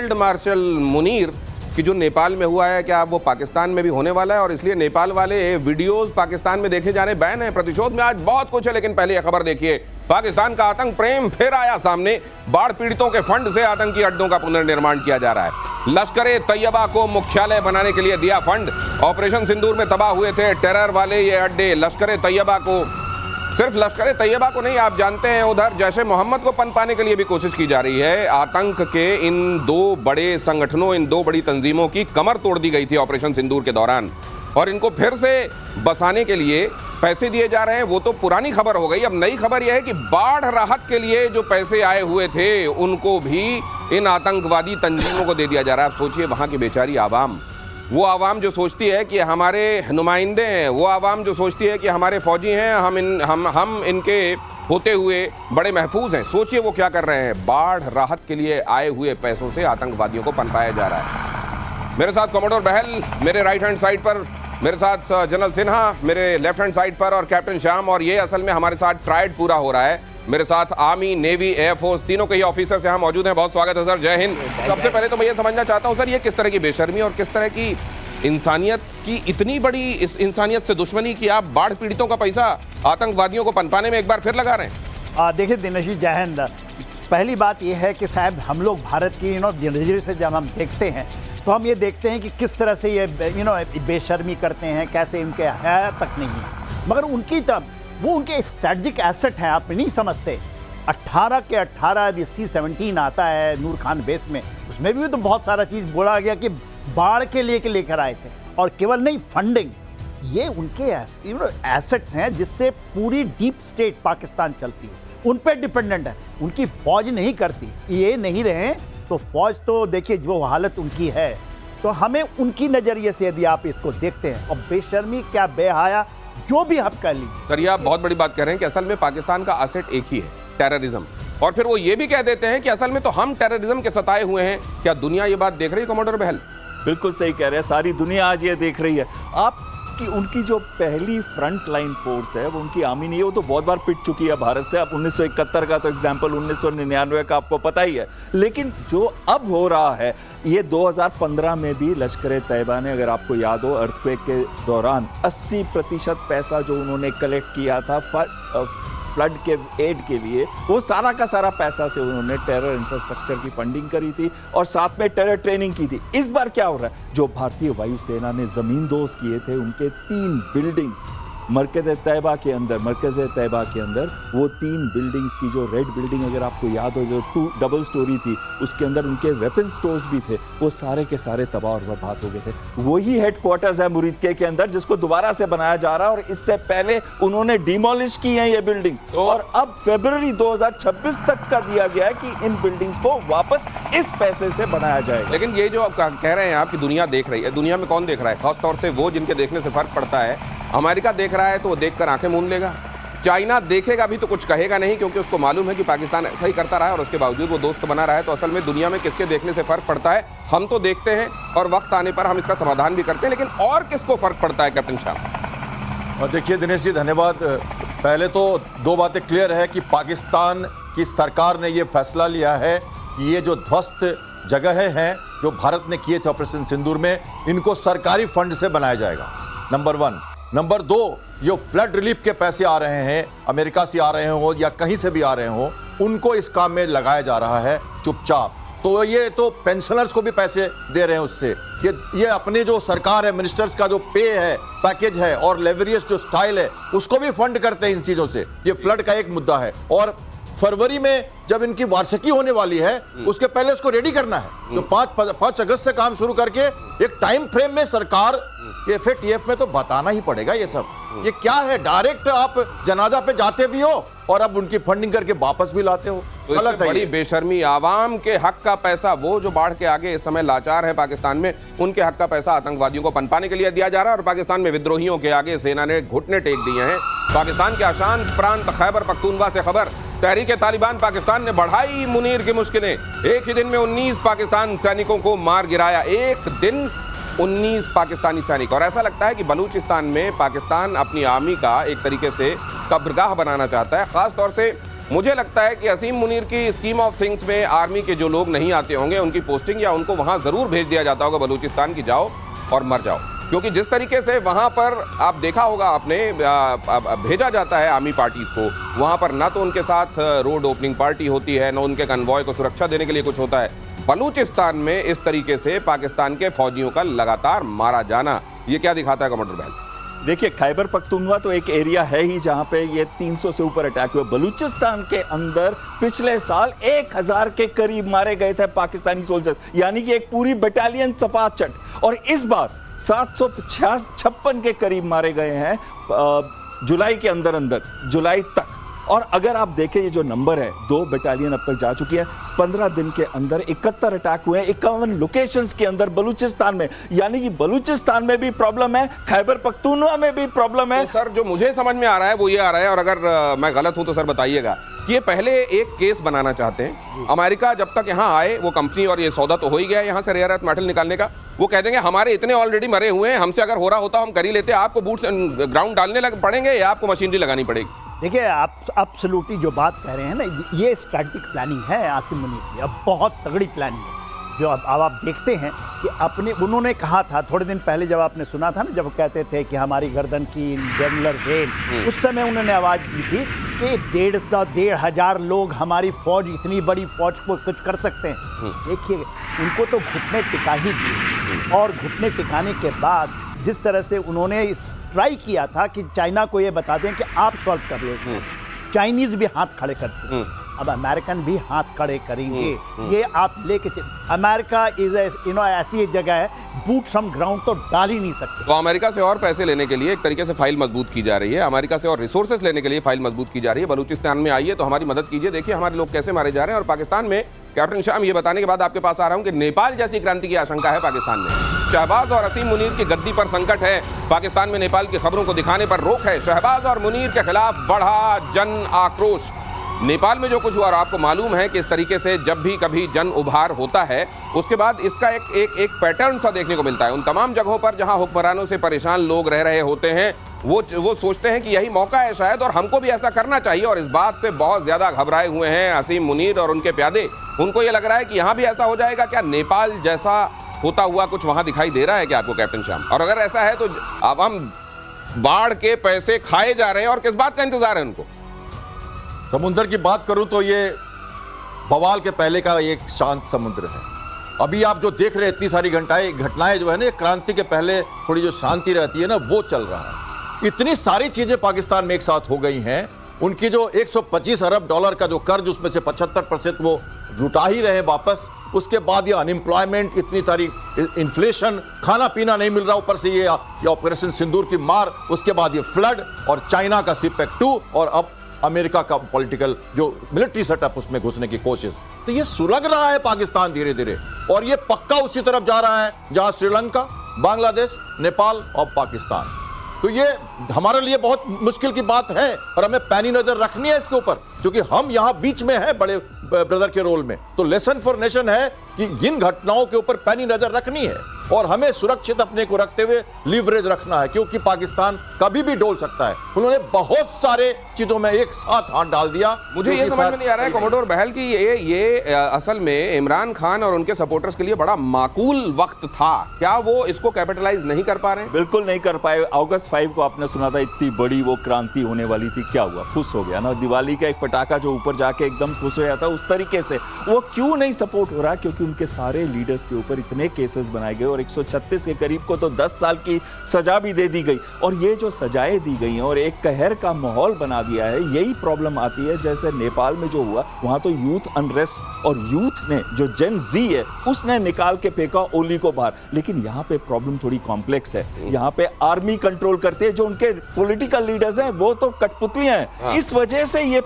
Field marshal Munir कि जो नेपाल में हुआ है, क्या वो पाकिस्तान में भी होने वाला है? और इसलिए नेपाल वाले वीडियोस पाकिस्तान में देखे जाने बैन है। प्रतिशोध में आज बहुत कुछ है, लेकिन पहले यह खबर देखिए। पाकिस्तान का आतंक प्रेम फिर आया सामने। बाढ़ पीड़ितों के फंड से आतंकी अड्डों का पुनर्निर्माण किया जा रहा है। लश्कर तैयबा को मुख्यालय बनाने के लिए दिया फंड। ऑपरेशन सिंदूर में तबाह हुए थे टेरर वाले ये अड्डे। लश्कर तैयबा को, सिर्फ लश्कर तैयबा को नहीं, आप जानते हैं उधर जैशे मोहम्मद को पनपाने के लिए भी कोशिश की जा रही है। आतंक के इन दो बड़े संगठनों, इन दो बड़ी तंजीमों की कमर तोड़ दी गई थी ऑपरेशन सिंदूर के दौरान, और इनको फिर से बसाने के लिए पैसे दिए जा रहे हैं। वो तो पुरानी खबर हो गई। अब नई खबर यह है कि बाढ़ राहत के लिए जो पैसे आए हुए थे उनको भी इन आतंकवादी तंजीमों को दे दिया जा रहा है। आप सोचिए, वहां की बेचारी आवाम, वो आवाम जो सोचती है कि हमारे नुमाइंदे हैं, वो आवाम जो सोचती है कि हमारे फौजी हैं, हम इनके होते हुए बड़े महफूज हैं। सोचिए वो क्या कर रहे हैं। बाढ़ राहत के लिए आए हुए पैसों से आतंकवादियों को पनपाया जा रहा है। मेरे साथ कमोडोर बहल मेरे राइट हैंड साइड पर, मेरे साथ जनरल सिन्हा मेरे लेफ्ट हैंड साइड पर, और कैप्टन श्याम, और ये असल में हमारे साथ ट्रायड पूरा हो रहा है। मेरे साथ आर्मी, नेवी, एयरफोर्स, तीनों के ही ऑफिसर्स यहाँ मौजूद हैं। बहुत स्वागत है सर, जय हिंद। सबसे पहले तो मैं ये समझना चाहता हूँ सर, ये किस तरह की बेशर्मी और किस तरह की इंसानियत की इतनी बड़ी इस इंसानियत से दुश्मनी कि आप बाढ़ पीड़ितों का पैसा आतंकवादियों को पनपाने में एक बार फिर लगा रहे हैं? देखिए दिनेश जी, जय हिंद। पहली बात यह है कि साहब, हम लोग भारत की नजरिए से जब हम देखते हैं तो हम ये देखते हैं कि किस तरह से ये बेशर्मी करते हैं, कैसे इनके हया तक नहीं है। मगर उनकी तरफ वो उनके स्ट्रेटजिक एसेट हैं, आप नहीं समझते। 18 के 18 C-17 आता है नूर खान बेस में, उसमें भी तो बहुत सारा चीज़ बोला गया कि बाढ़ के लिए लेकर आए थे, और केवल नहीं फंडिंग, ये उनके एसेट्स हैं जिससे पूरी डीप स्टेट पाकिस्तान चलती है, उन पर डिपेंडेंट है। उनकी फौज नहीं करती, ये नहीं रहे तो फौज तो देखिए जो हालत उनकी है। तो हमें उनकी नज़रिए से यदि आप इसको देखते हैं, और बेशर्मी क्या बेहया जो भी आप कर लीजिए। सर, ये आप बहुत बड़ी बात कह रहे हैं कि असल में पाकिस्तान का एसेट एक ही है, टेररिज्म। और फिर वो ये भी कह देते हैं कि असल में तो हम टेररिज्म के सताए हुए हैं। क्या दुनिया ये बात देख रही है कमोडोर बहल? बिल्कुल सही कह रहे हैं, सारी दुनिया आज ये देख रही है। आपकी उनकी जो पहली फ्रंट लाइन फोर्स है वो उनकी आर्मी नहीं है, वो तो बहुत बार पिट चुकी है भारत से। अब 1971 का तो एग्जाम्पल, 1999 का आपको पता ही है। लेकिन जो अब हो रहा है, ये 2015 में भी लश्कर तैयबा ने, अगर आपको याद हो, अर्थक्वेक के दौरान 80% पैसा जो उन्होंने कलेक्ट किया था फ्लड के एड के लिए, वो सारा का सारा पैसा से उन्होंने टेरर इंफ्रास्ट्रक्चर की फंडिंग करी थी और साथ में टेरर ट्रेनिंग की थी। इस बार क्या हो रहा है, जो भारतीय वायुसेना ने जमींदोज किए थे, उनके 3 बिल्डिंग्स मरकज़ तैयबा के अंदर, वो 3 बिल्डिंग्स की, जो रेड बिल्डिंग अगर आपको याद हो, जो 2 डबल स्टोरी थी, उसके अंदर उनके वेपन स्टोर्स भी थे, वो सारे के सारे तबाह और बर्बाद हो गए थे। वही हेडक्वार्टर्स है मुरीदके के अंदर, जिसको दोबारा से बनाया जा रहा है, और इससे पहले उन्होंने डिमोलिश की हैं ये बिल्डिंग्स, और अब फरवरी 2026 तक का दिया गया है कि इन बिल्डिंग्स को वापस इस पैसे से बनाया जाएगा। लेकिन ये जो आप कह रहे हैं आप कि दुनिया देख रही है, दुनिया में कौन देख रहा है? खासतौर से वो जिनके देखने से फर्क पड़ता है। अमेरिका देख रहा है तो वो देखकर आंखें मूंद लेगा। चाइना देखेगा भी तो कुछ कहेगा नहीं, क्योंकि उसको मालूम है कि पाकिस्तान ऐसा ही करता रहा है और उसके बावजूद वो दोस्त बना रहा है। तो असल में दुनिया में किसके देखने से फर्क पड़ता है, हम तो देखते हैं, और वक्त आने पर हम इसका समाधान भी करते हैं। लेकिन और किसको फर्क पड़ता है, कैप्टन श्याम? देखिए दिनेश जी, धन्यवाद। पहले तो 2 बातें क्लियर है कि पाकिस्तान की सरकार ने ये फैसला लिया है कि ये जो ध्वस्त जगहें हैं जो भारत ने किए थे ऑपरेशन सिंदूर में, इनको सरकारी फंड से बनाया जाएगा, नंबर 1। नंबर 2, जो फ्लड रिलीफ के पैसे आ रहे हैं, अमेरिका से आ रहे हो या कहीं से भी आ रहे हो, उनको इस काम में लगाया जा रहा है चुपचाप। तो ये तो पेंशनर्स को भी पैसे दे रहे हैं उससे। ये अपने जो सरकार है, मिनिस्टर्स का जो पे है, पैकेज है, और लेवरियस जो स्टाइल है, उसको भी फंड करते हैं इन चीज़ों से। ये फ्लड का एक मुद्दा है। और फरवरी में जब इनकी वार्षिकी होने वाली है, उसके पहले उसको रेडी करना है। जो 5 अगस्त से काम शुरू करके एक टाइम फ्रेम में सरकार, ये FATF में तो बताना ही पड़ेगा ये सब। ये क्या है, डायरेक्ट आप जनाजा पे जाते भी हो और अब उनकी फंडिंग करके वापस भी लाते हो, गलत है। बड़ी बेशर्मी। आवाम के हक का पैसा, वो जो बाढ़ के आगे इस समय लाचार है पाकिस्तान में, उनके हक का पैसा आतंकवादियों को पनपाने के लिए दिया जा रहा है। और पाकिस्तान में विद्रोहियों के आगे सेना ने घुटने टेक दिए हैं। पाकिस्तान के अशांत प्रांत खैबर पख्तूनख्वा से खबर, तहरीक तालिबान पाकिस्तान ने बढ़ाई मुनीर की मुश्किलें। एक ही दिन में 19 पाकिस्तान सैनिकों को मार गिराया। एक दिन 19 पाकिस्तानी सैनिक। और ऐसा लगता है कि बलूचिस्तान में पाकिस्तान अपनी आर्मी का एक तरीके से कब्रगाह बनाना चाहता है। खास तौर से मुझे लगता है कि असीम मुनीर की स्कीम ऑफ थिंग्स में आर्मी के जो लोग नहीं आते होंगे उनकी पोस्टिंग या उनको वहां जरूर भेज दिया जाता होगा बलूचिस्तान की, जाओ और मर जाओ। क्योंकि जिस तरीके से वहां पर आप देखा होगा आपने भेजा जाता है आर्मी पार्टीज को, वहां पर ना तो उनके साथ रोड ओपनिंग पार्टी होती है, ना उनके कन्वॉय को सुरक्षा देने के लिए कुछ होता है। बलूचिस्तान में इस तरीके से पाकिस्तान के फौजियों का लगातार मारा जाना, ये क्या दिखाता है कमांडर बहल? देखिए, खैबर पख्तूनख्वा तो एक एरिया है ही जहां पे ये 300 से ऊपर अटैक हुए। बलूचिस्तान के अंदर पिछले साल 1000 के करीब मारे गए थे पाकिस्तानी सोल्जर्स, यानी कि एक पूरी बटालियन सफात चट। और इस बार 756 के करीब मारे गए हैं जुलाई के अंदर जुलाई तक। और अगर आप देखें ये जो नंबर है, 2 बटालियन अब तक जा चुकी है। 15 दिन के अंदर 71 अटैक हुए हैं 51 लोकेशंस के अंदर बलूचिस्तान में। यानी कि बलूचिस्तान में भी प्रॉब्लम है, खैबर पख्तूनख्वा में भी प्रॉब्लम है। तो सर जो मुझे समझ में आ रहा है वो ये आ रहा है, और अगर मैं गलत हूं तो सर बताइएगा, कि ये पहले एक केस बनाना चाहते हैं। अमेरिका जब तक यहाँ आए, वो कंपनी और ये सौदा तो हो ही गया यहाँ से रेयर अर्थ मेटल निकालने का, वो कह देंगे हमारे इतने ऑलरेडी मरे हुए हैं, हमसे अगर हो रहा होता हम कर ही लेते, आपको बूट्स ग्राउंड डालने लग पड़ेंगे या आपको मशीनरी लगानी पड़ेगी। देखिए, आप एब्सोल्युटली जो बात कह रहे हैं ना, ये स्ट्रैटेजिक प्लानिंग है आसिम मुनीर की, अब बहुत तगड़ी प्लानिंग है। जो अब आप देखते हैं कि उन्होंने कहा था थोड़े दिन पहले, जब आपने सुना था ना, जब कहते थे कि हमारी गर्दन की रेगुलर रेल, उस समय उन्होंने आवाज़ दी थी कि 150-1,500 लोग हमारी फौज, इतनी बड़ी फौज को कुछ कर सकते हैं। देखिए, उनको तो घुटने टिका ही दिए, और घुटने टिकाने के बाद जिस तरह से उन्होंने ट्राई किया था कि चाइना को ये बता दें कि आप सॉल्व कर लो, चाइनीज भी हाथ खड़े करते हैं, अब अमेरिकन भी हाथ खड़े करेंगे। ये आप लेके अमेरिका इज ऐसी जगह है, बूट्स ऑन ग्राउंड तो डाल ही नहीं सकते। तो अमेरिका से और पैसे लेने के लिए एक तरीके से फाइल मजबूत की जा रही है, अमेरिका से और रिसोर्सेज लेने के लिए फाइल मजबूत की जा रही है। बलूचिस्तान में आइए तो हमारी मदद कीजिए, देखिए हमारे लोग कैसे मारे जा रहे हैं। और पाकिस्तान में कैप्टन शाम, ये बताने के बाद आपके पास आ रहा हूं कि नेपाल जैसी क्रांति की आशंका है पाकिस्तान में। शहबाज और असीम मुनीर की गद्दी पर संकट है, पाकिस्तान में नेपाल की खबरों को दिखाने पर रोक है। शहबाज और मुनीर के खिलाफ बढ़ा जन आक्रोश। नेपाल में जो कुछ हुआ, और आपको मालूम है कि इस तरीके से जब भी कभी जन उभार होता है उसके बाद इसका एक पैटर्न सा देखने को मिलता है। उन तमाम जगहों पर जहां हुक्मरानों से परेशान लोग रह रहे होते हैं, वो सोचते हैं कि यही मौका है शायद, और हमको भी ऐसा करना चाहिए। और इस बात से बहुत ज्यादा घबराए हुए हैं असीम मुनीर और उनके प्यादे। उनको ये लग रहा है कि यहाँ भी ऐसा हो जाएगा क्या? नेपाल जैसा होता हुआ कुछ वहां दिखाई दे रहा है क्या आपको कैप्टन श्याम? और अगर ऐसा है तो अब हम बाढ़ के पैसे खाए जा रहे हैं, और किस बात का इंतजार है उनको? समुद्र की बात करूं तो ये बवाल के पहले का एक शांत समुद्र है। अभी आप जो देख रहे हैं, इतनी सारी घटनाएं जो है ना, क्रांति के पहले थोड़ी जो शांति रहती है ना, वो चल रहा है। इतनी सारी चीजें पाकिस्तान में एक साथ हो गई हैं। उनकी जो 125 अरब डॉलर का जो कर्ज, उसमें से 75% वो लुटा ही रहे वापस। उसके बाद ये अनएम्प्लॉयमेंट, इतनी सारी इन्फ्लेशन, खाना पीना नहीं मिल रहा, ऊपर से ये ऑपरेशन सिंदूर की मार, उसके बाद ये फ्लड, और चाइना का सिपेक 2, और अब अमेरिका का पॉलिटिकल जो मिलिट्री सेटअप, उसमें घुसने की कोशिश। तो ये सुलग रहा है पाकिस्तान धीरे धीरे, और ये पक्का उसी तरफ जा रहा है जहां श्रीलंका, बांग्लादेश, नेपाल और पाकिस्तान। तो ये हमारे लिए बहुत मुश्किल की बात है, और हमें पैनी नजर रखनी है इसके ऊपर, क्योंकि हम यहां बीच में हैं बड़े ब्रदर के रोल में। तो लेसन फॉर नेशन है कि इन घटनाओं के ऊपर पैनी नजर रखनी है, और हमें सुरक्षित अपने को रखते हुए लीवरेज रखना है, क्योंकि पाकिस्तान कभी भी डोल सकता है। उन्होंने बहुत सारे चीजों में एक साथ हाथ डाल दिया। मुझे ये समझ में नहीं आ रहा है कमोडोर बहल की ये असल में इमरान खान और उनके सपोर्टर्स के लिए बड़ा माकूल वक्त था, क्या वो इसको कैपिटलाइज नहीं कर पा रहे हैं? बिल्कुल नहीं कर पाए। अगस्त 5 को आपने सुना था, इतनी बड़ी वो क्रांति होने वाली थी, क्या हुआ? फुस हो गया ना। दिवाली का एक पटाखा जो ऊपर जाके एकदम फुस हो जाता, उस तरीके से वो क्यों नहीं सपोर्ट हो रहा? क्योंकि उनके सारे लीडर्स के ऊपर इतने केसेस बनाए गए, और 136 के करीब को तो 10 साल की सजा भी दे दी गई। और ये जो सजाएं दी गई हैं और एक कहर का माहौल बना दिया है, यही प्रॉब्लम आती है। जैसे नेपाल में जो हुआ, वहां तो यूथ अनरेस्ट, और यूथ ने जो जेन जी है उसने निकाल के फेंका ओली को बाहर। लेकिन यहाँ पे प्रॉब्लम थोड़ी कॉम्प्लेक्स है। यहाँ पे आर्मी कंट्रोल करते हैं, जो उनके पॉलिटिकल लीडर्स हैं वो तो कठपुतलियां हैं। इस वजह से ये